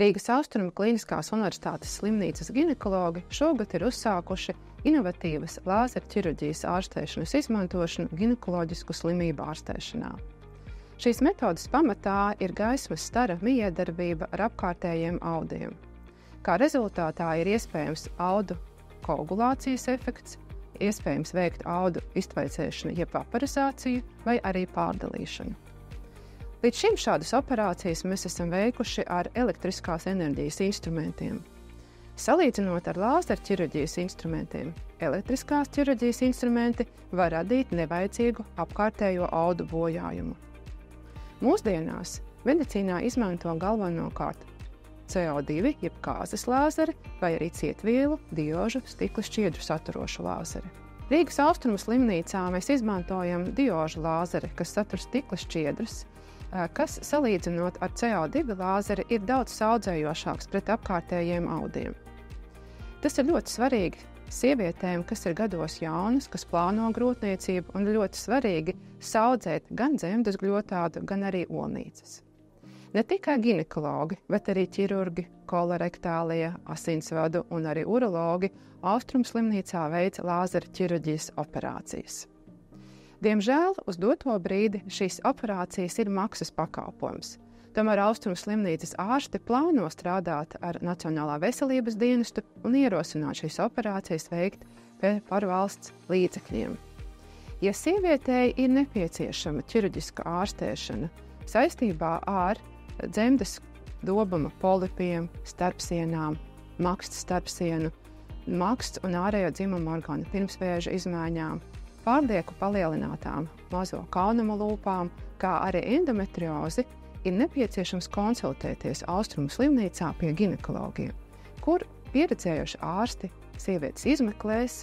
Rīgas Austrumu Kliniskās universitātes slimnīcas ginekologi šogad ir uzsākuši inovatīvas lāzerķirurģijas ārstēšanas izmantošanu ginekoloģisku slimību ārstēšanā. Šīs metodes pamatā ir gaismas stara mijiedarbība ar apkārtējiem audiem. Kā rezultātā ir iespējams audu koagulācijas efekts, iespējams veikt audu iztvaicēšanu jeb vaporizāciju vai arī pārdalīšanu. Līdz šim šādas operācijas mēs esam veikuši ar elektriskās enerģijas instrumentiem. Salīdzinot ar lāzerķirurģijas instrumentiem, elektriskās ķirurģijas instrumenti var radīt nevajadzīgu apkārtējo audu bojājumu. Mūsdienās medicīnā izmanto galvenokārt CO2, jeb gāzes lāzeri, vai arī cietvielu, diožu, stikla šķiedru saturošu lāzeri. Rīgas Austrumu slimnīcā mēs izmantojam diožu lāzeri, kas satur stikla šķiedras, kas, salīdzinot ar CO2 lāzeri, ir daudz saudzējošāks pret apkārtējiem audiem. Tas ir ļoti svarīgi sievietēm, kas ir gados jaunas, kas plāno grūtniecību, un ļoti svarīgi saudzēt gan dzemdes gļotādu, gan arī olnīcas. Ne tikai ginekologi, bet arī ķirurgi, kolorektālie, asinsvadu un arī urologi Austrumu slimnīcā veic lāzerķirurģijas operācijas. Diemžēl uz doto brīdi šīs operācijas ir maksas pakalpojums. Tomēr Austrumu slimnīcas ārsti plāno strādāt ar Nacionālā veselības dienestu un ierosināt šīs operācijas veikt par valsts līdzekļiem. Ja sievietei ir nepieciešama ķirurģiska ārstēšana saistībā ar dzemdes dobuma polipiem, starpsienām, maksta starpsienu, maksts un ārējo dzimumu orgānu pirmsvēža izmaiņām, pārlieku palielinātām mazo kaunumu lūpām, kā arī endometriozi, ir nepieciešams konsultēties Austrumu slimnīcā pie ginekologiem, kur pieredzējuši ārsti sievietes izmeklēs,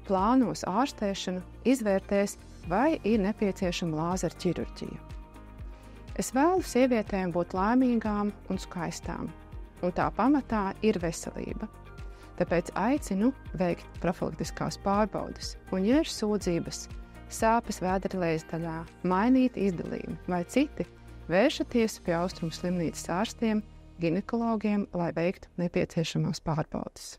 plānos ārstēšanu, izvērtēs, vai ir nepieciešama lāzerķirurģija. Es vēlu sievietēm būt laimīgām un skaistām, un tā pamatā ir veselība. Tāpēc aicinu veikt profilaktiskās pārbaudes, un, ja ir sūdzības, sāpes vēderlejas daļā, mainīt izdalījumu vai citi, vēršaties pie Austrumu slimnīcas ārstiem, ginekologiem, lai veiktu nepieciešamās pārbaudes.